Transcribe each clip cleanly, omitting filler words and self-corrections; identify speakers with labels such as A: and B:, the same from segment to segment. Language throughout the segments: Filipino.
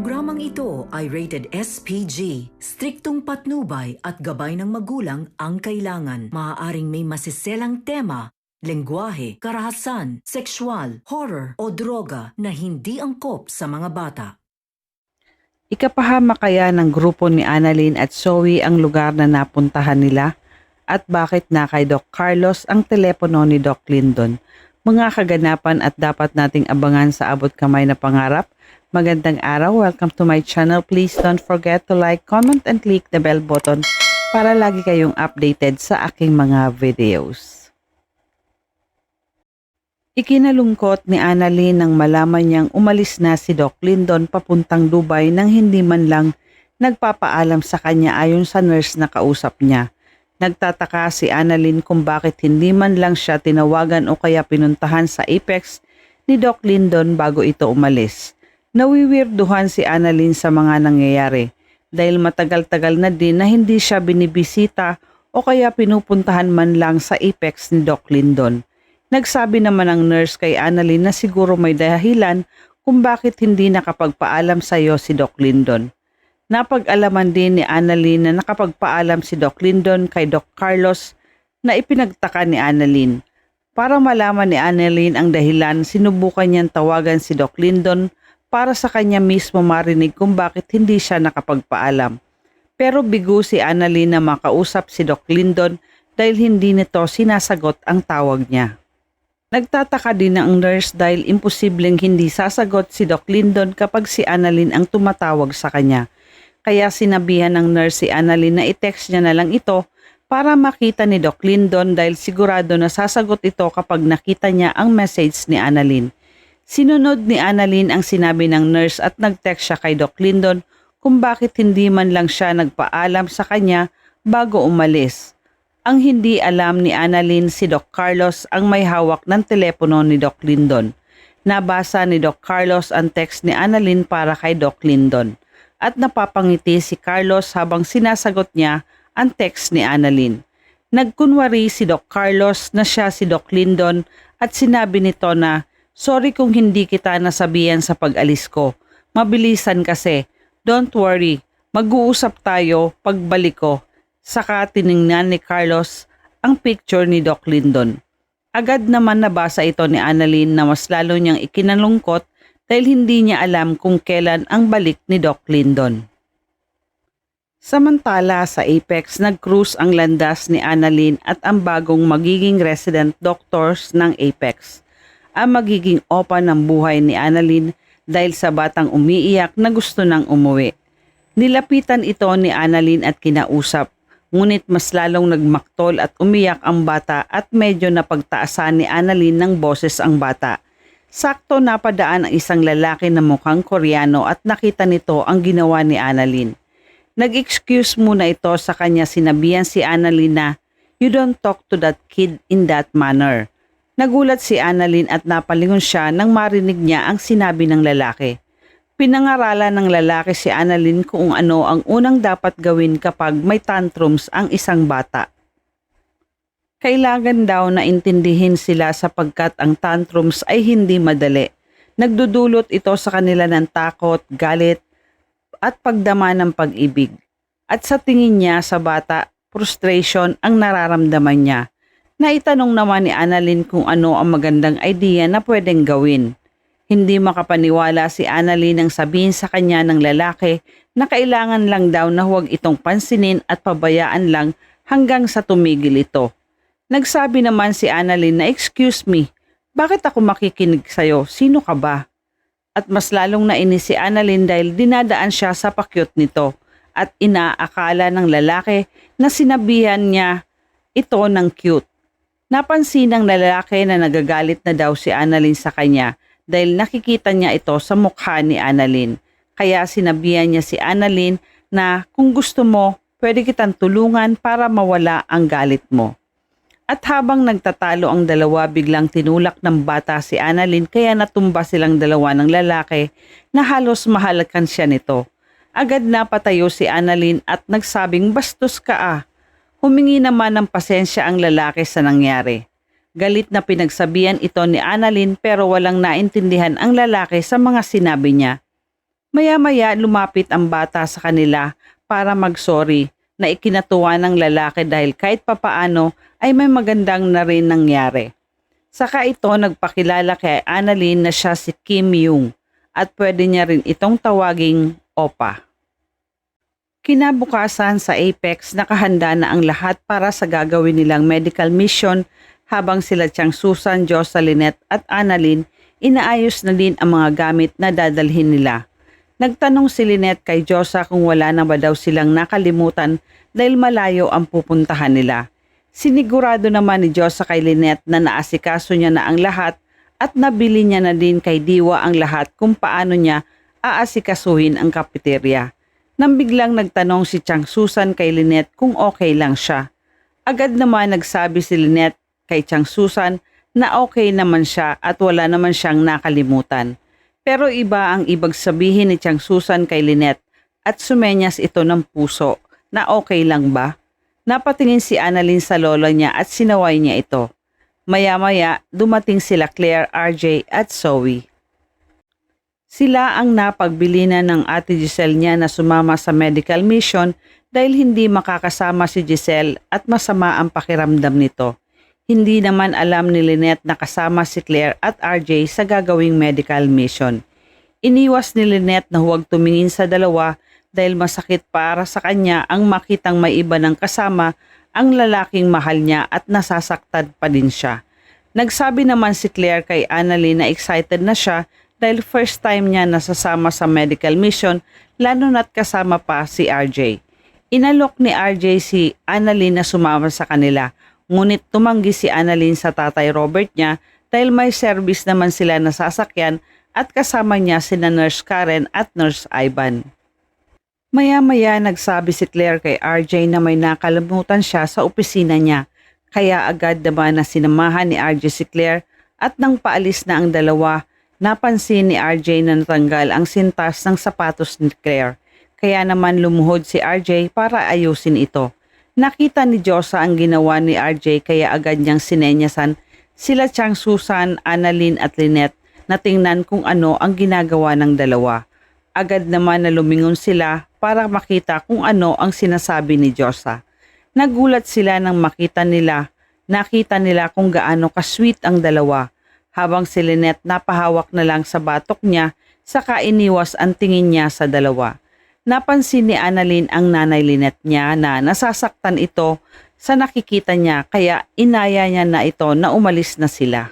A: Programang ito ay rated SPG. Striktong patnubay at gabay ng magulang ang kailangan. Maaaring may masiselang tema, lengguwahe, karahasan, sexual, horror o droga na hindi angkop sa mga bata.
B: Ikapahama kaya ng grupo ni Annalyn at Zoe ang lugar na napuntahan nila? At bakit na kay Doc Carlos ang telepono ni Doc Lyndon? Mga kaganapan at dapat nating abangan sa abot kamay na pangarap. Magandang araw, welcome to my channel. Please don't forget to like, comment, and click the bell button para lagi kayong updated sa aking mga videos. Ikinalungkot ni Annalyn nang malaman niyang umalis na si Doc Lyndon papuntang Dubai nang hindi man lang nagpapaalam sa kanya ayon sa nurse na kausap niya. Nagtataka si Annalyn kung bakit hindi man lang siya tinawagan o kaya pinuntahan sa Apex ni Doc Lyndon bago ito umalis. Nawiwirduhan si Annalyn sa mga nangyayari dahil matagal-tagal na din na hindi siya binibisita o kaya pinupuntahan man lang sa Apex ni Doc Lyndon. Nagsabi naman ang nurse kay Annalyn na siguro may dahilan kung bakit hindi nakapagpaalam sa iyo si Doc Lyndon. Napag-alaman din ni Annalyn na nakapagpaalam si Doc Lyndon kay Doc Carlos na ipinagtaka ni Annalyn. Para malaman ni Annalyn ang dahilan, sinubukan niyang tawagan si Doc Lyndon para sa kanya mismo marinig kung bakit hindi siya nakapagpaalam. Pero bigo si Annalyn na makausap si Doc Lyndon dahil hindi nito sinasagot ang tawag niya. Nagtataka din ang nurse dahil imposibleng hindi sasagot si Doc Lyndon kapag si Annalyn ang tumatawag sa kanya. Kaya sinabihan ng nurse si Annalyn na i-text niya na lang ito para makita ni Doc Lyndon dahil sigurado na sasagot ito kapag nakita niya ang message ni Annalyn. Sinunod ni Annalyn ang sinabi ng nurse at nag-text siya kay Doc Lyndon kung bakit hindi man lang siya nagpaalam sa kanya bago umalis. Ang hindi alam ni Annalyn, si Doc Carlos ang may hawak ng telepono ni Doc Lyndon. Nabasa ni Doc Carlos ang text ni Annalyn para kay Doc Lyndon at napapangiti si Carlos habang sinasagot niya ang text ni Annalyn. Nagkunwari si Doc Carlos na siya si Doc Lyndon at sinabi nito na, "Sorry kung hindi kita nasabihan sa pag-alis ko. Mabilisan kasi. Don't worry, mag-uusap tayo pagbalik ko." Saka tiningnan ni Carlos ang picture ni Doc Lyndon. Agad naman nabasa ito ni Annalyn na mas lalo niyang ikinalungkot dahil hindi niya alam kung kailan ang balik ni Doc Lyndon. Samantala sa Apex, nag-cruise ang landas ni Annalyn at ang bagong magiging resident doctors ng Apex. Ang magiging opa ng buhay ni Annalyn dahil sa batang umiiyak na gusto nang umuwi. Nilapitan ito ni Annalyn at kinausap. Ngunit mas lalong nagmaktol at umiyak ang bata at medyo napagtaasan ni Annalyn ng boses ang bata. Sakto napadaan ang isang lalaki na mukhang Koreano at nakita nito ang ginawa ni Annalyn. Nag-excuse muna ito sa kanya, sinabihan si Annalyn na, "You don't talk to that kid in that manner." Nagulat si Annalyn at napalingon siya nang marinig niya ang sinabi ng lalaki. Pinangaralan ng lalaki si Annalyn kung ano ang unang dapat gawin kapag may tantrums ang isang bata. Kailangan daw na intindihin sila sapagkat ang tantrums ay hindi madali. Nagdudulot ito sa kanila ng takot, galit at pagdama ng pag-ibig. At sa tingin niya sa bata, frustration ang nararamdaman niya. Naitanong naman ni Annalyn kung ano ang magandang idea na pwedeng gawin. Hindi makapaniwala si Annalyn nang sabihin sa kanya ng lalaki na kailangan lang daw na huwag itong pansinin at pabayaan lang hanggang sa tumigil ito. Nagsabi naman si Annalyn na, "Excuse me, bakit ako makikinig sa'yo? Sino ka ba?" At mas lalong nainis si Annalyn dahil dinadaan siya sa pakyut nito at inaakala ng lalaki na sinabihan niya ito ng cute. Napansin ng lalaki na nagagalit na daw si Annalyn sa kanya dahil nakikita niya ito sa mukha ni Annalyn. Kaya sinabihan niya si Annalyn na kung gusto mo, pwede kitang tulungan para mawala ang galit mo. At habang nagtatalo ang dalawa, biglang tinulak ng bata si Annalyn kaya natumba silang dalawa ng lalaki na halos mahalakan siya nito. Agad na patayo si Annalyn at nagsabing, "Bastos ka ah." Humingi naman ng pasensya ang lalaki sa nangyari. Galit na pinagsabihan ito ni Annalyn pero walang naintindihan ang lalaki sa mga sinabi niya. Maya-maya lumapit ang bata sa kanila para mag-sorry na ikinatuwa ng lalaki dahil kahit papaano ay may magandang na rin nangyari. Saka ito nagpakilala kay Annalyn na siya si Kim Yung at pwede niya rin itong tawaging Opa. Kinabukasan sa Apex nakahanda na ang lahat para sa gagawin nilang medical mission habang sila Chang Susan, Josa, Lynette at Annalyn inaayos na din ang mga gamit na dadalhin nila. Nagtanong si Lynette kay Josa kung wala na ba daw silang nakalimutan dahil malayo ang pupuntahan nila. Sinigurado naman ni Josa kay Lynette na naasikaso niya na ang lahat at nabili niya na din kay Diwa ang lahat kung paano niya aasikasuhin ang kapiterya. Nang biglang nagtanong si Chang Susan kay Lynette kung okay lang siya. Agad naman nagsabi si Lynette kay Chang Susan na okay naman siya at wala naman siyang nakalimutan. Pero iba ang ibig sabihin ni Chang Susan kay Lynette at sumenyas ito ng puso na okay lang ba? Napatingin si Annalyn sa lolo niya at sinaway niya ito. Maya-maya dumating sila Claire, RJ at Zoe. Sila ang napagbili na ng ate Giselle niya na sumama sa medical mission dahil hindi makakasama si Giselle at masama ang pakiramdam nito. Hindi naman alam ni Lynette na kasama si Claire at RJ sa gagawing medical mission. Iniwas ni Lynette na huwag tumingin sa dalawa dahil masakit para sa kanya ang makitang may iba ng kasama ang lalaking mahal niya at nasasaktan pa din siya. Nagsabi naman si Claire kay Annalyn na excited na siya dahil first time niya nasasama sa medical mission lalo na't kasama pa si RJ. Inalok ni RJ si Annalyn na sumama sa kanila. Ngunit tumanggi si Annalyn sa tatay Robert niya dahil may service naman sila na sasakyan at kasama niya sina Nurse Karen at Nurse Ivan. Maya-maya nagsabi si Claire kay RJ na may nakalimutan siya sa opisina niya. Kaya agad naman na sinamahan ni RJ si Claire at nang paalis na ang dalawa, napansin ni RJ na natanggal ang sintas ng sapatos ni Claire. Kaya naman lumuhod si RJ para ayusin ito. Nakita ni Josa ang ginawa ni RJ kaya agad niyang sinenyasan sila Chang Susan, Annalyn at Lynette na tingnan kung ano ang ginagawa ng dalawa. Agad naman na lumingon sila para makita kung ano ang sinasabi ni Josa. Nagulat sila nang nakita nila kung gaano ka-sweet ang dalawa. Habang si Lynette napahawak na lang sa batok niya, saka iniwas ang tingin niya sa dalawa. Napansin ni Annalyn ang nanay Lynette niya na nasasaktan ito sa nakikita niya kaya inaya niya na ito na umalis na sila.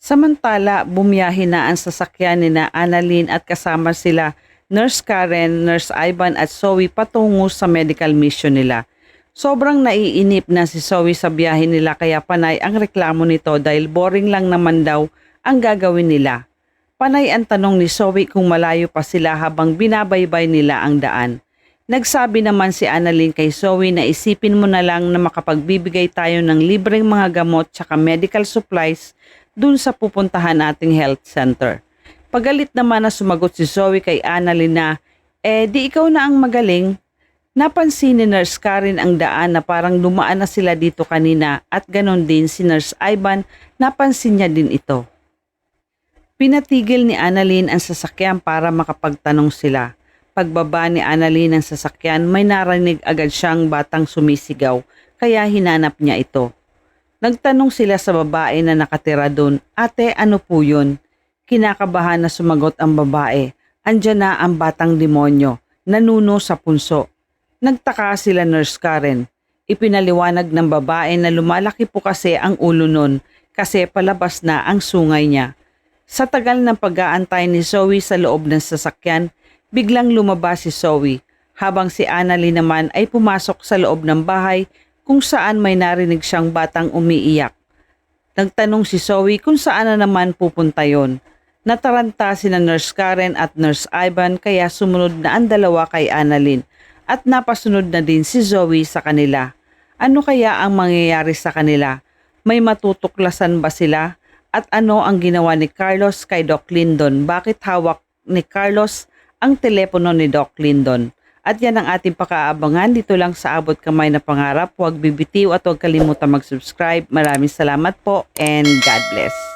B: Samantala, bumiyahe na ang sasakyan ni na Annalyn at kasama sila Nurse Karen, Nurse Ivan at Zoe patungo sa medical mission nila. Sobrang naiinip na si Zoe sa biyahe nila kaya panay ang reklamo nito dahil boring lang naman daw ang gagawin nila. Panay ang tanong ni Zoe kung malayo pa sila habang binabaybay nila ang daan. Nagsabi naman si Annalyn kay Zoe na isipin mo na lang na makapagbibigay tayo ng libreng mga gamot tsaka medical supplies dun sa pupuntahan nating health center. Pagalit naman na sumagot si Zoe kay Annalyn na, di ikaw na ang magaling. Napansin ni Nurse Karen ang daan na parang dumaan na sila dito kanina at ganon din si Nurse Ivan, napansin niya din ito. Pinatigil ni Annalyn ang sasakyan para makapagtanong sila. Pagbaba ni Annalyn ng sasakyan, may narinig agad siyang batang sumisigaw, kaya hinanap niya ito. Nagtanong sila sa babae na nakatira doon, "Ate, ano po yun?" Kinakabahan na sumagot ang babae, "Andyan na ang batang demonyo, nanuno sa punso." Nagtaka sila Nurse Karen. Ipinaliwanag ng babae na lumalaki po kasi ang ulo nun kasi palabas na ang sungay niya. Sa tagal ng pag-aantay ni Zoe sa loob ng sasakyan, biglang lumabas si Zoe habang si Annalyn naman ay pumasok sa loob ng bahay kung saan may narinig siyang batang umiiyak. Nagtanong si Zoe kung saan na naman pupunta yon. Nataranta sina Nurse Karen at Nurse Ivan kaya sumunod na ang dalawa kay Annalyn at napasunod na din si Zoe sa kanila. Ano kaya ang mangyayari sa kanila? May matutuklasan ba sila? At ano ang ginawa ni Carlos kay Doc Lyndon? Bakit hawak ni Carlos ang telepono ni Doc Lyndon? At yan ang ating pakaabangan dito lang sa Abot Kamay na Pangarap. Huwag bibitiw at huwag kalimutan mag-subscribe. Maraming salamat po and God bless.